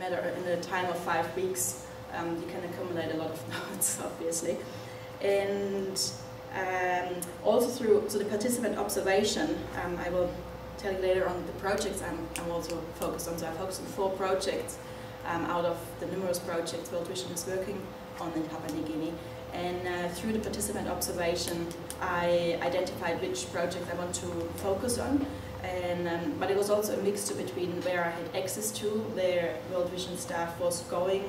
in the time of 5 weeks, you can accumulate a lot of notes, obviously. And also through the participant observation, I will tell you later on the projects I'm also focused on. So I focus on 4 projects out of the numerous projects World Vision is working on in Papua New Guinea. And through the participant observation, I identified which projects I want to focus on. And, but it was also a mixture between where I had access to, where World Vision staff was going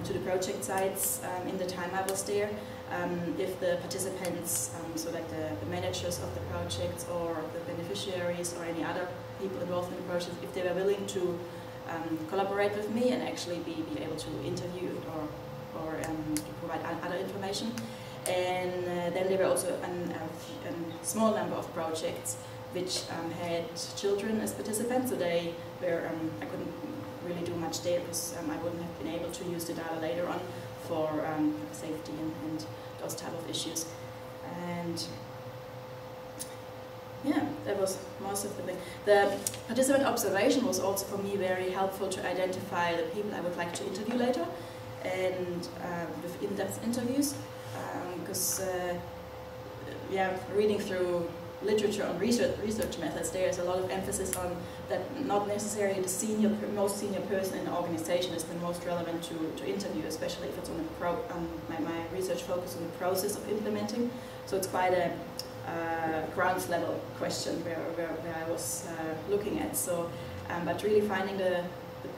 to the project sites in the time I was there. If the participants, so like the managers of the projects or the beneficiaries or any other people involved in the project, if they were willing to collaborate with me and actually be able to interview or to provide other information. And then there were also a small number of projects which had children as participants, so they were, I couldn't really do much there because I wouldn't have been able to use the data later on for safety and those type of issues. And yeah, that was most of the thing. The participant observation was also for me very helpful to identify the people I would like to interview later, and with in-depth interviews, because yeah, reading through literature on research methods, there's a lot of emphasis on that not necessarily the most senior person in the organization is the most relevant to interview, especially if it's on my research focus on the process of implementing. So it's quite a ground level question where I was looking at. So, but really finding the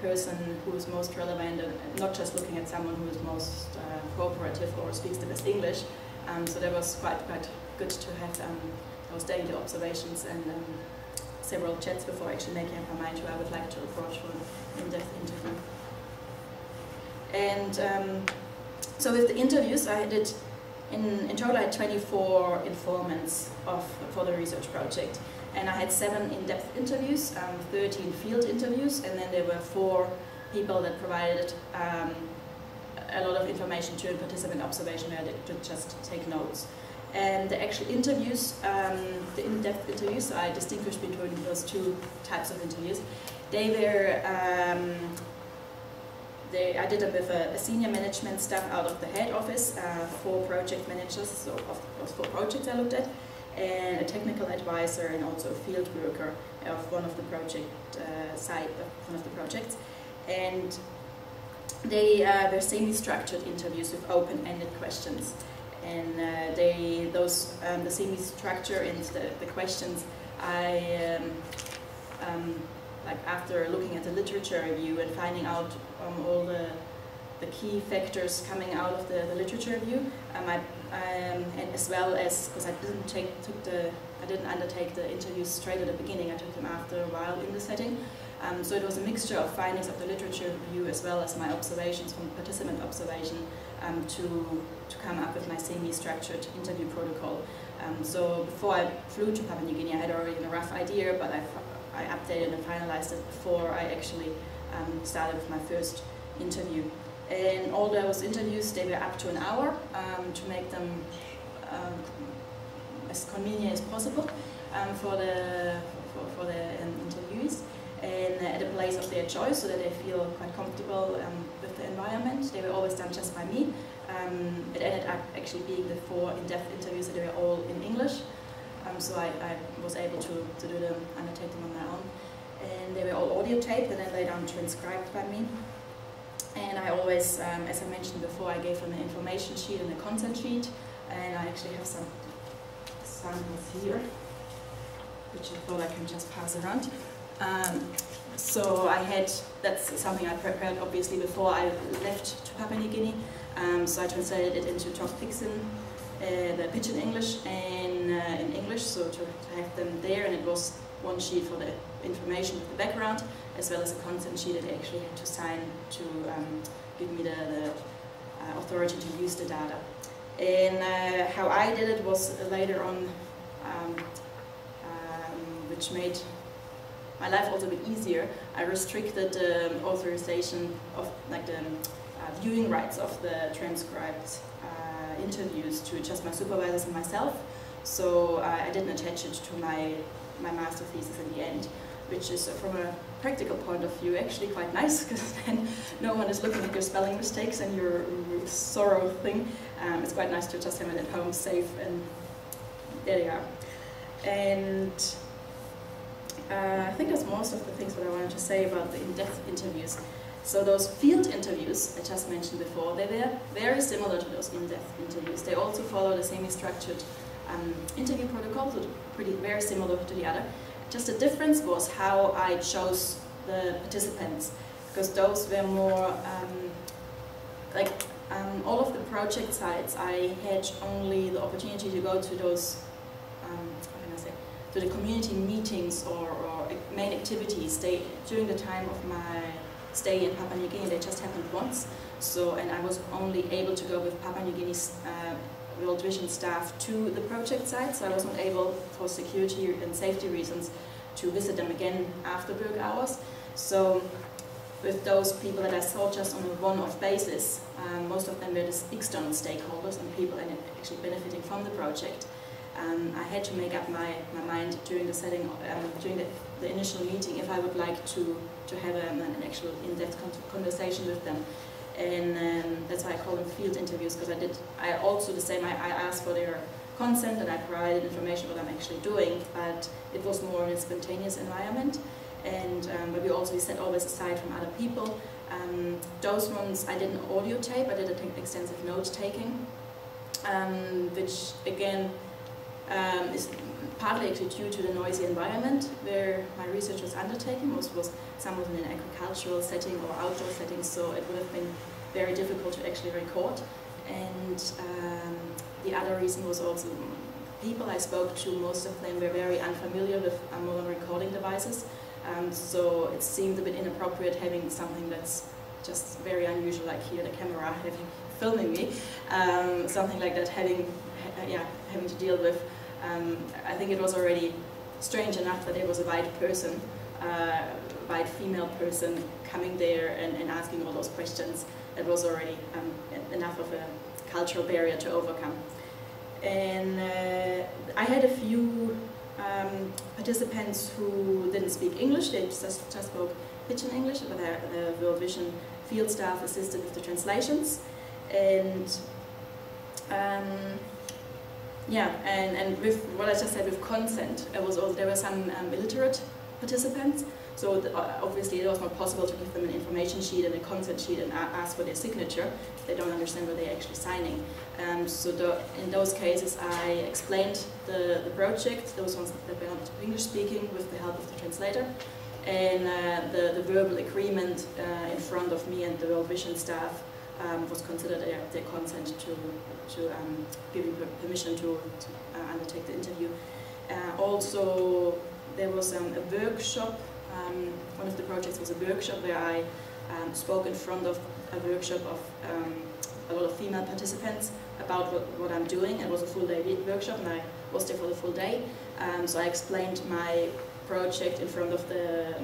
person who is most relevant, and not just looking at someone who is most cooperative or speaks the best English. So that was quite good to have those daily observations and several chats before actually making up my mind who I would like to approach for an in-depth interview. And so with the interviews, I did in total I had 24 informants for the research project, and I had 7 in-depth interviews, 13 field interviews, and then there were 4 people that provided a lot of information during participant observation where they could just take notes. And the actual interviews, the in-depth interviews, I distinguished between those 2 types of interviews. They were, I did them with a senior management staff out of the head office, 4 project managers, so of those 4 projects I looked at, and a technical advisor and also a field worker of one of the project side of one of the projects. And they were semi-structured interviews with open-ended questions. And the semi-structure and the questions, I like after looking at the literature review and finding out all the key factors coming out of the literature review, and as well as because I didn't undertake the interviews straight at the beginning. I took them after a while in the setting. So it was a mixture of findings of the literature review as well as my observations from participant observation to come up with my semi-structured interview protocol. So before I flew to Papua New Guinea, I had already a rough idea, but I updated and finalized it before I actually started with my first interview. And all those interviews, they were up to an hour to make them as convenient as possible for the interviewees, and at a place of their choice so that they feel quite comfortable with the environment. They were always done just by me. It ended up actually being the 4 in-depth interviews that they were all in English. So I was able to do them, undertake them on my own. And they were all audio taped and then later on transcribed by me. And I always, as I mentioned before, I gave them an information sheet and a consent sheet. And I actually have some samples here, which I thought I can just pass around. So I had, that's something I prepared obviously before I left to Papua New Guinea. So I translated it into Tok Pisin, the Pidgin English, and in English, so to have them there. And it was one sheet for the information with the background, as well as a consent sheet that they actually had to sign to give me the authority to use the data. And how I did it was later on, which made my life also a bit easier. I restricted the authorization of like the viewing rights of the transcribed interviews to just my supervisors and myself. So I didn't attach it to my master thesis in the end. which is from a practical point of view actually quite nice, because then no one is looking at your spelling mistakes and your sorrow thing. It's quite nice to just have it at home, safe, and there they are. And I think that's most of the things that I wanted to say about the in-depth interviews. So those field interviews I just mentioned before, they were very similar to those in-depth interviews. They also follow the semi-structured interview protocol, so very similar to the other. Just the difference was how I chose the participants, because those were more all of the project sites. I had only the opportunity to go to those, to the community meetings or main activities. During the time of my stay in Papua New Guinea, they just happened once. And I was only able to go with Papua New Guinea's World Vision staff to the project site, so I wasn't able, for security and safety reasons, to visit them again after work hours. So with those people that I saw just on a one-off basis, most of them were the external stakeholders and people actually benefiting from the project. I had to make up my mind during the setting, during the initial meeting, if I would like to have an actual in-depth conversation with them. And that's why I call them field interviews, because I also the same, I asked for their consent and I provided information what I'm actually doing, but it was more in a spontaneous environment. And but we also set always aside from other people. Those ones I did an audio tape, I did extensive note taking, which again is partly actually due to the noisy environment where my research was undertaken. Some was in an agricultural setting or outdoor setting, so it would have been very difficult to actually record. And the other reason was also people I spoke to, most of them were very unfamiliar with modern recording devices. So it seemed a bit inappropriate having something that's just very unusual, like here the camera filming me, something like that having to deal with. I think it was already strange enough that there was a white person, white female person coming there and asking all those questions. It was already enough of a cultural barrier to overcome. And I had a few participants who didn't speak English, they just spoke Pidgin English, but the World Vision field staff assisted with the translations. And and with what I just said with consent, there were some illiterate participants, so obviously it was not possible to give them an information sheet and a consent sheet and ask for their signature. They don't understand what they're actually signing. In those cases I explained the project, those ones that were not English speaking, with the help of the translator, and the verbal agreement in front of me and the World Vision staff was considered their consent to giving permission to undertake the interview. Also, there was a workshop. One of the projects was a workshop where I spoke in front of a workshop of a lot of female participants about what I'm doing. It was a full day workshop and I was there for the full day. So I explained my project in front of the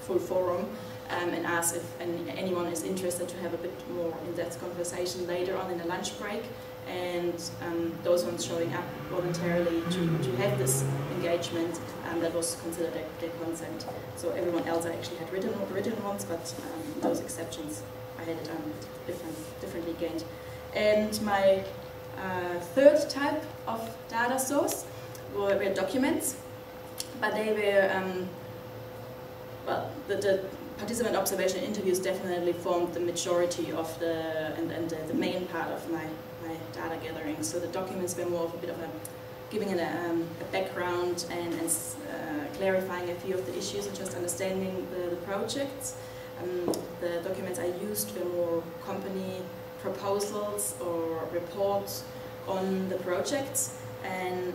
full forum and asked if anyone is interested to have a bit more in-depth conversation later on in the lunch break. And those ones showing up voluntarily to have this engagement, that was considered their consent. So everyone else I actually had written ones, but those exceptions I had it differently gained. And my third type of data source were documents, but they were, the participant observation interviews definitely formed the majority of the main part of my data gathering. So the documents were more of a bit of giving it a background and clarifying a few of the issues and just understanding the projects. The documents I used were more company proposals or reports on the projects, and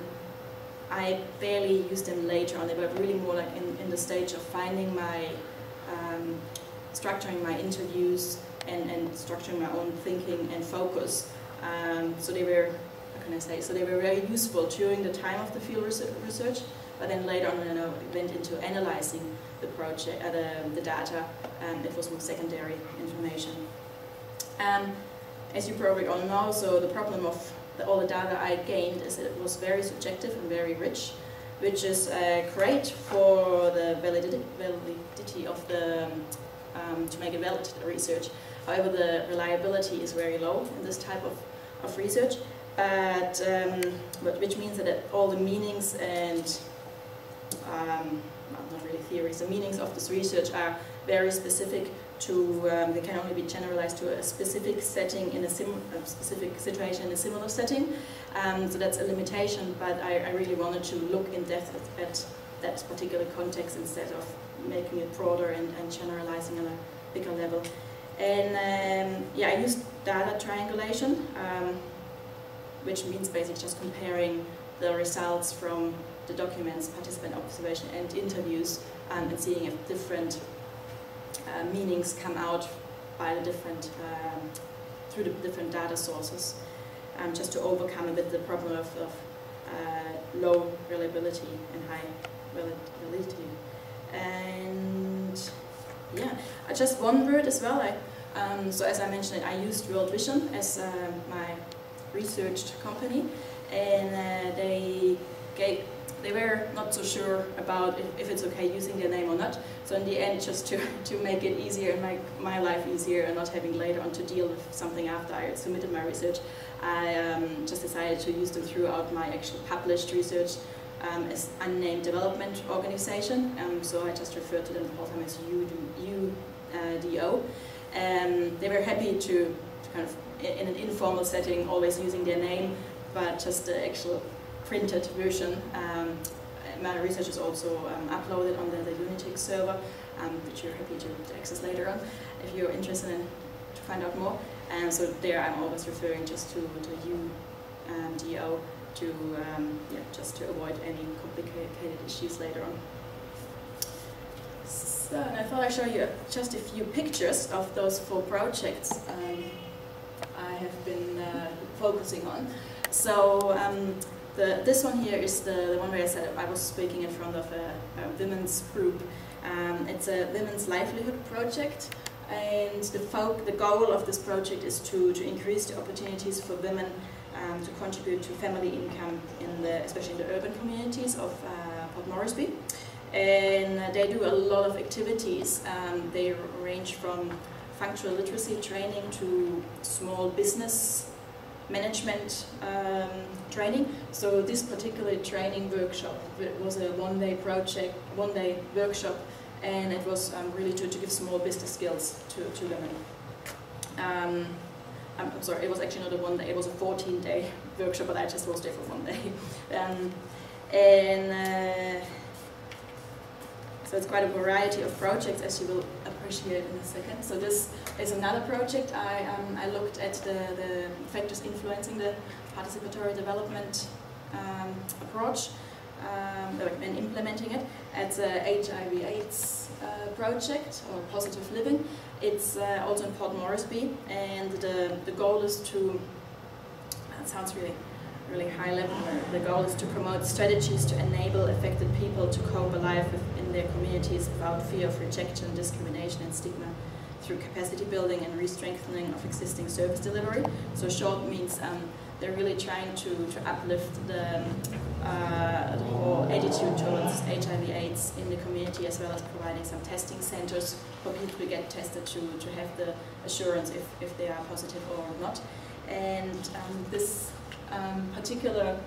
I barely used them later on. They were really more like in the stage of finding my, structuring my interviews and structuring my own thinking and focus. So they were, how can I say, so they were very useful during the time of the field research, but then later on when I went into analyzing the project, the data, it was more secondary information. As you probably all know, so the problem of all the data I gained is that it was very subjective and very rich. which is great for the validity of the, to make a valid research. However, the reliability is very low in this type of research, but which means that all the meanings and, not really theories, the meanings of this research are very specific to, they can only be generalized to a specific setting in a specific situation in a similar setting. So that's a limitation, but I really wanted to look in depth at that particular context instead of making it broader and generalizing on a bigger level. And yeah, I used data triangulation, which means basically just comparing the results from the documents, participant observation and interviews, and seeing if different meanings come out by the different, through the different data sources, just to overcome a bit the problem of low reliability and high validity. And yeah, just one word as well. So as I mentioned, I used World Vision as my research company, and they were not so sure about if it's okay using their name or not. So in the end, just to make it easier and make my life easier and not having later on to deal with something after I submitted my research, I just decided to use them throughout my actual published research as unnamed development organization. So I just referred to them the whole time as UDO. They were happy to kind of, in an informal setting, always using their name, but just the actual printed version. My research is also uploaded on the Unitec server, which you're happy to access later on if you're interested in to find out more. And so there I'm always referring just to UDO to yeah, just to avoid any complicated issues later on. So and I thought I'd show you just a few pictures of those 4 projects I have been focusing on. So this one here is the one where I said I was speaking in front of a women's group. It's a women's livelihood project, and the goal of this project is to increase the opportunities for women to contribute to family income, especially in the urban communities of Port Moresby. And they do a lot of activities. They range from functional literacy training to small business management training. So this particular training workshop was a one-day workshop, and it was really to give small business skills to women. I'm sorry, it was actually not a one day, it was a 14-day workshop, but I just was there for one day. So it's quite a variety of projects, as you will appreciate in a second. So this is another project. I looked at the factors influencing the participatory development approach and implementing it. It's a HIV/AIDS project, or positive living. It's also in Port Moresby, and the goal is to, that sounds really high level, the goal is to promote strategies to enable affected people to cope alive in their communities without fear of rejection, discrimination and stigma, through capacity building and re-strengthening of existing service delivery. So short means they're really trying to uplift the whole attitude towards HIV/AIDS in the community, as well as providing some testing centers for people to get tested to have the assurance if they are positive or not. And this particular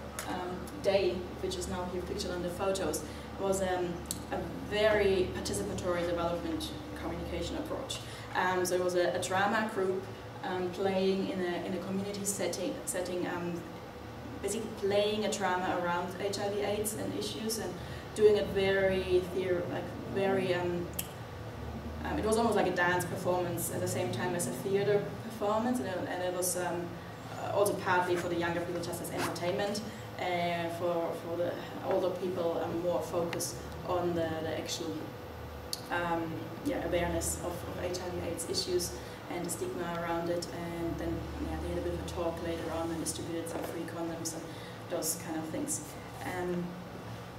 day, which is now here pictured on the photos, was a very participatory development communication approach. So it was a drama group playing in a community setting, basically playing a drama around HIV/AIDS and issues, and doing it very it was almost like a dance performance at the same time as a theater performance, and it was also partly for the younger people just as entertainment, for the older people more focus on the actual awareness of HIV/AIDS issues and the stigma around it. And then they had a bit of a talk later on and distributed some free condoms and those kind of things.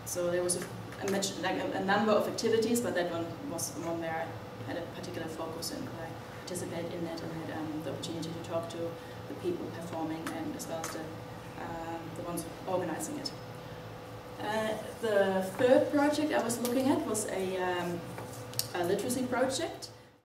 So there was a number of activities, but that one was one where I had a particular focus and could I participate in that and had the opportunity to talk to the people performing and as well as the ones organizing it. The third project I was looking at was a literacy project.